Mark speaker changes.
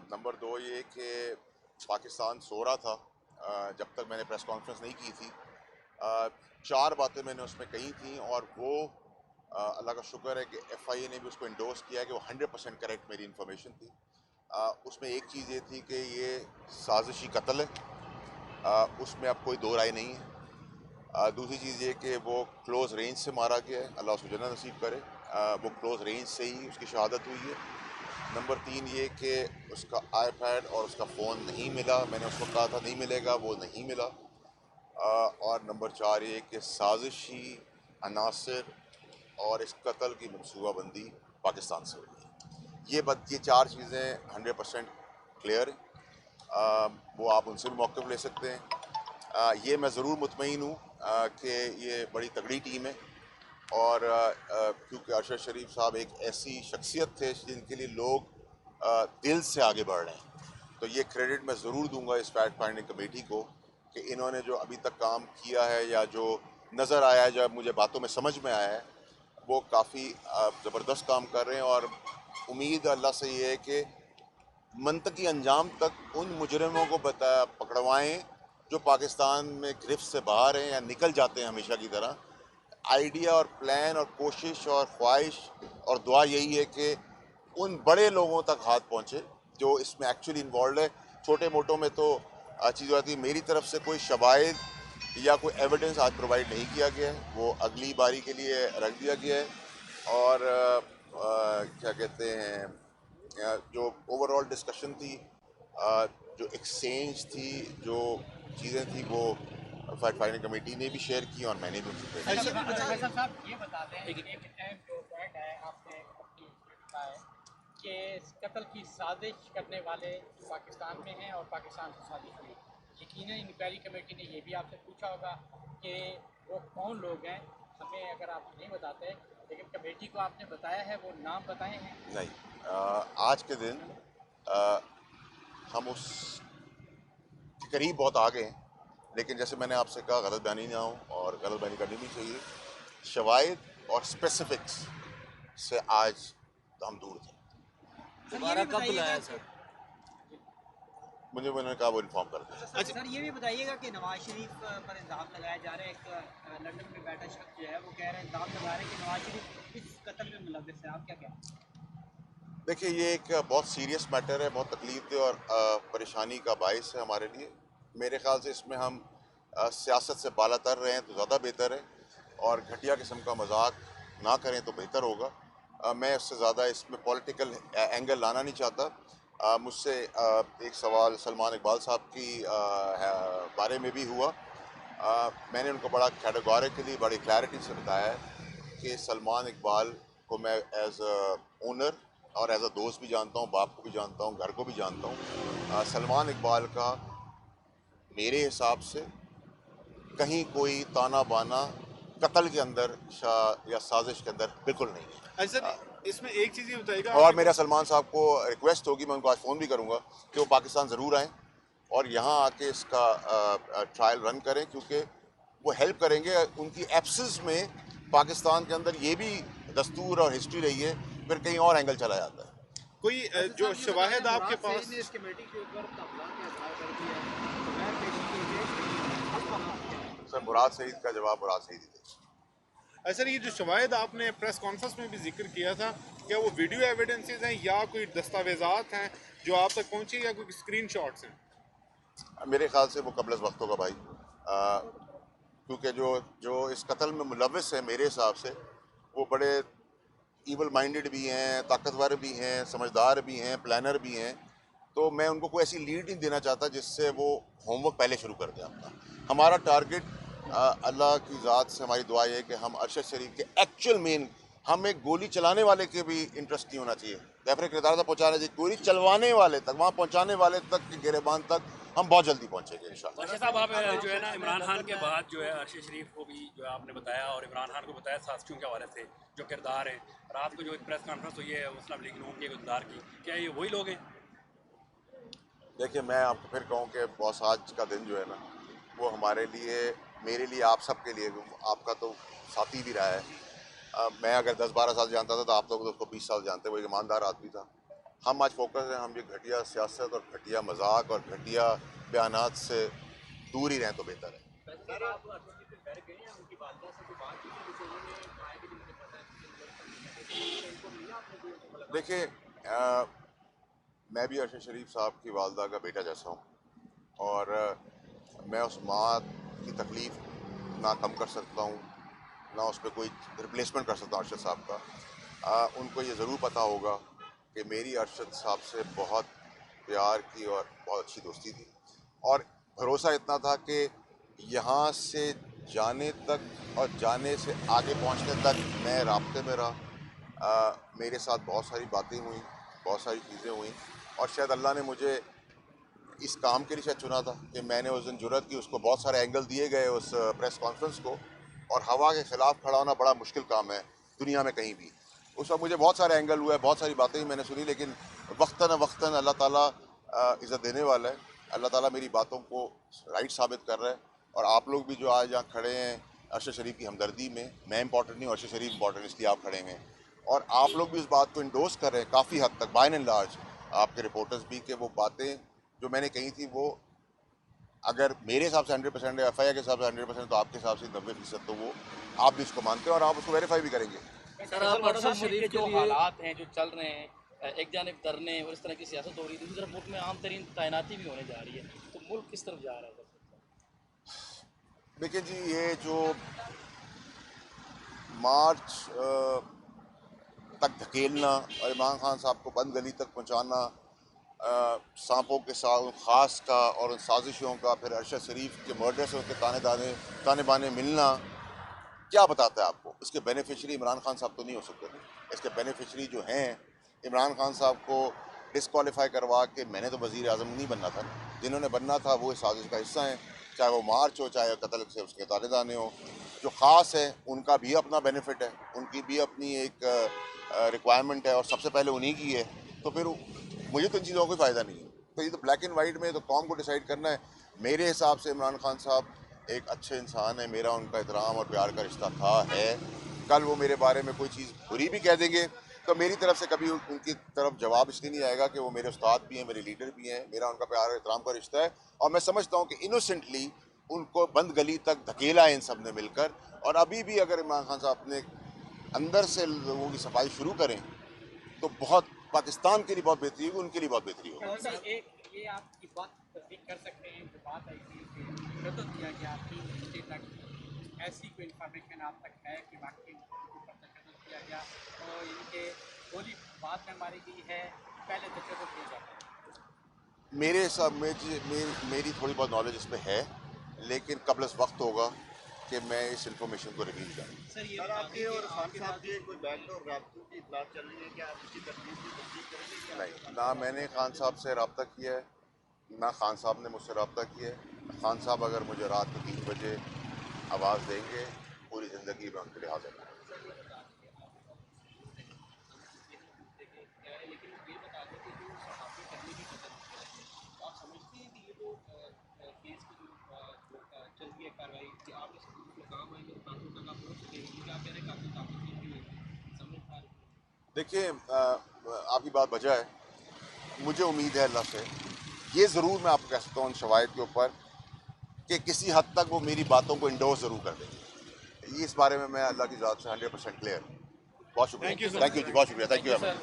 Speaker 1: Number दो ये कि पाकिस्तान सो रहा था जब तक मैंने प्रेस कॉन्फ्रेंस नहीं की थी। चार बातें मैंने उसमें कही थी और वो अल्लाह का शुक्र है कि FIA ने भी उसको इंडोर्स किया कि वो 100% करेक्ट मेरी इन्फॉर्मेशन थी। उसमें एक चीज़ ये थी कि ये साजिशी कत्ल है, उसमें अब कोई दो राय नहीं है। दूसरी चीज़ ये कि वो क्लोज़ रेंज से मारा गया है, अल्लाह उसको जन्नत नसीब करे। वो क्लोज़ रेंज से ही उसकी शहादत हुई है। नंबर तीन ये कि उसका iPad और उसका फ़ोन नहीं मिला, मैंने उसको कहा था नहीं मिलेगा, वो नहीं मिला। और नंबर चार ये कि साजिशी अनासर और इस कत्ल की मनसूबाबंदी पाकिस्तान से हुई है। ये चार चीज़ें 100% क्लियर हैं। वो आप उनसे भी मौक़िफ़ ले सकते हैं। ये मैं ज़रूर मुतमईन हूँ कि ये बड़ी तगड़ी टीम है और क्योंकि अरशद शरीफ साहब एक ऐसी शख्सियत थे जिनके लिए लोग दिल से आगे बढ़ रहे हैं। तो ये क्रेडिट मैं ज़रूर दूंगा इस फैक्ट फाइंडिंग कमेटी को कि इन्होंने जो अभी तक काम किया है या जो नज़र आया है, जो मुझे बातों में समझ में आया है, वो काफ़ी ज़बरदस्त काम कर रहे हैं। और उम्मीद अल्लाह से ये है कि मंतकी अंजाम तक उन मुजरिमों को पकड़वाएं जो पाकिस्तान में गिरफ्त से बाहर हैं या निकल जाते हैं हमेशा की तरह। आइडिया और प्लान और कोशिश और ख्वाहिश और दुआ यही है कि उन बड़े लोगों तक हाथ पहुँचे जो इसमें एक्चुअली इन्वॉल्व है। छोटे मोटों में तो चीज़ होती है। मेरी तरफ से कोई शवाहिद या कोई एविडेंस आज प्रोवाइड नहीं किया गया है, वो अगली बारी के लिए रख दिया गया है। और क्या कहते हैं, जो ओवरऑल डिस्कशन थी, जो एक्सचेंज थी, जो चीज़ें थी, वो फैक्ट फाइंडिंग कमेटी ने भी शेयर की और मैंने भी उनसे शेयर की।
Speaker 2: फैसल साहब ये बता दें, एक अहम जो पॉइंट है आपने अपनी लिखा है कि इस कत्ल की साजिश करने वाले पाकिस्तान में हैं और पाकिस्तान से साजिश हुई। यकीनन इंक्वायरी कमेटी ने ये भी आपसे पूछा होगा कि वो कौन लोग हैं। हमें अगर आप नहीं बताते, लेकिन कमेटी को आपने बताया है, वो नाम बताए हैं?
Speaker 1: नहीं, आज के दिन हम उस करीब बहुत आ गए हैं, लेकिन जैसे मैंने आपसे कहा गलत बयानी ना हो और गलत बयानी करनी नहीं चाहिए। शवाहिद और स्पेसिफिक्स से आज हम दूर थे।
Speaker 3: दोबारा कब बुलाया सर?
Speaker 1: मुझे उन्होंने कहा वो इन्फॉर्म कर दें।
Speaker 4: अच्छा सर, ये भी बताइएगा कि नवाज शरीफ पर इल्ज़ाम लगाया जा रहा है। एक लंदन में बैठा शख्स जो है वो कह रहे हैं, इल्ज़ाम लगा रहे हैं कि नवाज शरीफ इस कत्ल में मुलव्विस है। आप क्या कहते हैं?
Speaker 1: देखिए, ये एक बहुत सीरियस मैटर है, बहुत तकलीफ और परेशानी का बायस है हमारे लिए। मेरे ख्याल से इसमें हम सियासत से बालातर रहें तो ज़्यादा बेहतर है और घटिया किस्म का मजाक ना करें तो बेहतर होगा। मैं उससे ज़्यादा इसमें पॉलिटिकल एंगल लाना नहीं चाहता। मुझसे एक सवाल सलमान इकबाल साहब की बारे में भी हुआ। मैंने उनको बड़ा कैटेगोरिकली बड़ी क्लैरिटी से बताया है कि सलमान इकबाल को मैं एज ओनर और एज अ दोस्त भी जानता हूँ, बाप को भी जानता हूँ, घर को भी जानता हूँ। सलमान इकबाल का मेरे हिसाब से कहीं कोई ताना बाना कत्ल के अंदर या साजिश के अंदर बिल्कुल नहीं है।
Speaker 3: सर, इसमें एक चीज़ ये बताइएगा।
Speaker 1: और मेरा सलमान साहब को रिक्वेस्ट होगी, मैं उनको आज फ़ोन भी करूँगा कि वो पाकिस्तान ज़रूर आएँ और यहाँ आके इसका ट्रायल रन करें, क्योंकि वो हेल्प करेंगे। उनकी एब्सेंस में पाकिस्तान के अंदर ये भी दस्तूर और हिस्ट्री रही है, फिर कहीं और एंगल चला जाता है।
Speaker 3: कोई जो शवाहिद आपके पास
Speaker 4: इस कमेटी के ऊपर तबला के इजहार कर दिया है, तो मैं पेशी कीजिए।
Speaker 1: सर, मुराद सईद का जवाब मुराद सईद ही दे।
Speaker 3: सर, ये जो शवाहिद आपने प्रेस कॉन्फ्रेंस में भी जिक्र किया था, क्या वो वीडियो एविडेंसेस हैं या कोई दस्तावेजात हैं जो आप तक पहुंचे या कोई स्क्रीनशॉट्स हैं?
Speaker 1: मेरे ख्याल से वो कबल वक्त होगा भाई, क्योंकि जो इस कत्ल में मुलव्विस है मेरे हिसाब से वो बड़े ईवल माइंडेड भी हैं, ताकतवर भी हैं, समझदार भी हैं, प्लानर भी हैं। तो मैं उनको कोई ऐसी लीड नहीं देना चाहता जिससे वो होमवर्क पहले शुरू कर दें अपना। हमारा टारगेट, अल्लाह की ज़ात से हमारी दुआ है कि हम अरशद शरीफ के एक्चुअल मेन, हम एक गोली चलाने वाले के भी इंटरेस्ट नहीं होना चाहिए, कैफरे किरदार तक पहुँचाना चाहिए, गोली चलवाने वाले तक, वहाँ पहुँचाने वाले तक, गिरेबान तक हम बहुत जल्दी पहुँचेंगे इंशाल्लाह।
Speaker 5: अर्शद साहब, आप जो है ना इमरान खान के बाद जो है अरशद शरीफ को भी जो है आपने बताया और इमरान खान को बताया साथियों के हवाले से जो किरदार हैं, रात को जो एक प्रेस कॉन्फ्रेंस हुई है मुस्लिम लीग नून के किरदार की, क्या ये वही लोग हैं?
Speaker 1: देखिए, मैं आपको फिर कहूँ कि बॉस, आज का दिन जो है ना वो हमारे लिए, मेरे लिए, आप सब के लिए, आपका तो साथी भी रहा है। मैं अगर 10-12 साल जानता था तो आप लोग तो उसको 20 साल जानते। वो एक ईमानदार आदमी था हम आज फोकस हैं, हम ये घटिया सियासत और घटिया मजाक और घटिया बयानात से दूर ही रहें तो बेहतर है।
Speaker 5: सर आप अर्शद के घर गए हैं, उनकी वालदा से कोई बात की थी, जैसे उन्होंने कहा कि मुझे पता है कि इनको मिला आपने कोई मुलाकात?
Speaker 1: देखिए मैं भी अरशद शरीफ साहब की वालदा का बेटा जैसा हूँ और मैं उस माँ की तकलीफ़ ना कम कर सकता हूँ ना उस पर कोई रिप्लेसमेंट कर सकता हूँ अरशद साहब का। उनको ये ज़रूर पता होगा कि मेरी अरशद साहब से बहुत प्यार की और बहुत अच्छी दोस्ती थी और भरोसा इतना था कि यहाँ से जाने तक और जाने से आगे पहुँचने तक मैं राब्ते में रहा। मेरे साथ बहुत सारी बातें हुई, बहुत सारी चीज़ें हुई और शायद अल्लाह ने मुझे इस काम के लिए शायद चुना था कि मैंने उस दिन जुर्रत की। उसको बहुत सारे एंगल दिए गए उस प्रेस कॉन्फ्रेंस को और हवा के ख़िलाफ़ खड़ा होना बड़ा मुश्किल काम है दुनिया में कहीं भी। उस वक्त मुझे बहुत सारे एंगल हुए, बहुत सारी बातें मैंने सुनी, लेकिन वक्तन अल्लाह ताला इज़्ज़त देने वाला है। अल्लाह ताला मेरी बातों को राइट साबित कर रहा है और आप लोग भी जो आज यहाँ खड़े हैं अरशद शरीफ की हमदर्दी में, मैं इंपॉर्टेंट नहीं, अरशद शरीफ इंपॉर्टेंट, इसलिए आप खड़े हैं और आप लोग भी इस बात को इंडोर्स कर रहे हैं काफ़ी हद तक, बाय एंड लार्ज आपके रिपोर्टर्स भी, कि वो बातें जो मैंने कही थी वो अगर मेरे हिसाब से 100% है, FIR के हिसाब से 100%, तो आपके हिसाब से 90%, तो वो आप भी इसको मानते हैं और आप उसको वेरीफाई भी करेंगे।
Speaker 5: सर आप अरशद शरीफ के
Speaker 2: जो
Speaker 5: लिए
Speaker 2: हालात हैं जो चल रहे हैं, एक जानिब धरने और इस तरह की सियासत हो रही है, दूसरी तरफ मुल्क में आम तरीन तैनाती भी होने जा रही है, तो मुल्क किस तरफ जा रहा है?
Speaker 1: देखिए जी, ये जो मार्च तक धकेलना और इमरान खान साहब को बंद गली तक पहुंचाना, सांपों के साथ ख़ास का और उन साजिशों का, फिर अरशद शरीफ के मर्डर से उसके ताने बाने मिलना, क्या बताता है आपको? इसके बेनिफिशरी इमरान खान साहब तो नहीं हो सकते ना। इसके बेनिफिशरी जो हैं इमरान खान साहब को डिसक्वालीफाई करवा के, मैंने तो वज़ीर आज़म नहीं बनना था, जिन्होंने बनना था वो इस साजिश का हिस्सा हैं, चाहे वो मार्च हो, चाहे कत्ल से उसके ताने दाने हो। जो ख़ास है उनका भी अपना बेनिफिट है, उनकी भी अपनी एक रिक्वायरमेंट है और सबसे पहले उन्हीं की है, तो फिर मुझे तो इन चीज़ों का कोई फ़ायदा नहीं है। तो ये तो ब्लैक एंड वाइट में तो कौम को डिसाइड करना है। मेरे हिसाब से इमरान खान साहब एक अच्छे इंसान है, मेरा उनका एहतराम और प्यार का रिश्ता था, है। कल वो मेरे बारे में कोई चीज़ बुरी भी कह देंगे तो मेरी तरफ से कभी उनकी तरफ जवाब इसलिए नहीं आएगा कि वो मेरे उस्ताद भी हैं, मेरे लीडर भी हैं, मेरा उनका प्यार और एहतराम का रिश्ता है और मैं समझता हूँ कि इनोसेंटली उनको बंद गली तक धकेला है इन सब ने मिलकर। और अभी भी अगर इमरान खान साहब अपने अंदर से लोगों की सफाई शुरू करें तो बहुत पाकिस्तान के लिए बहुत बेहतरी होगी, उनके लिए बहुत बेहतरी होगी।
Speaker 2: और सर एक ये आपकी बात तस्दीक कर सकते हैं, जो बात आई थी कि कत्ल किया गया 3 घंटे तक, ऐसी कोई इन्फॉर्मेशन आप तक है कि वाकई उनको कत्ल किया गया और इनके गोली बाद में मारी गई है, पहले तो कत्ल किया जाता है?
Speaker 1: मेरे हिसाब में मेरी थोड़ी बहुत नॉलेज इस पर है, लेकिन कबल वक्त होगा कि मैं इस इंफॉर्मेशन को रिवील करूँ।
Speaker 4: सर ये
Speaker 6: सर
Speaker 4: बता
Speaker 6: आपके
Speaker 4: दें
Speaker 6: और
Speaker 4: कि
Speaker 6: खान
Speaker 4: आपके
Speaker 6: साहब
Speaker 4: साथ
Speaker 6: के कोई बैकडोर राब्तों की इतलात चल रही है कि आप इसकी तकलीफ की तस्दीक करेंगे कि
Speaker 1: नहीं, ना मैंने खान साहब से रब्ता किया है, ना खान साहब ने मुझसे रब्ता किया है। खान साहब अगर मुझे रात को 3 बजे आवाज़ देंगे, पूरी ज़िंदगी में उनके लिए हाजिर हूँ।
Speaker 2: लेकिन ये बता दें कि जो सहाफ़ी पहले भी कत्ल किया है, तो आप समझते हैं कि ये जो केस की जो चल रही है कार्रवाई, कि आप इस मुकाम आएंगे कानून तक आप पहुँच सकेंगे, क्योंकि आप कह रहे हैं कानून ताकत भी है, समझदार।
Speaker 1: देखिए आपकी बात वजह है, मुझे उम्मीद है अल्लाह से, ये ज़रूर मैं आपको कह सकता हूँ उन शवाहिद के ऊपर कि किसी हद तक वो मेरी बातों को इंडोर्स ज़रूर कर देंगे। ये इस बारे में मैं अल्लाह की ज़ात से 100% क्लियर हूँ। बहुत शुक्रिया, थैंक यू जी, बहुत शुक्रिया, थैंक यू वेरी मच।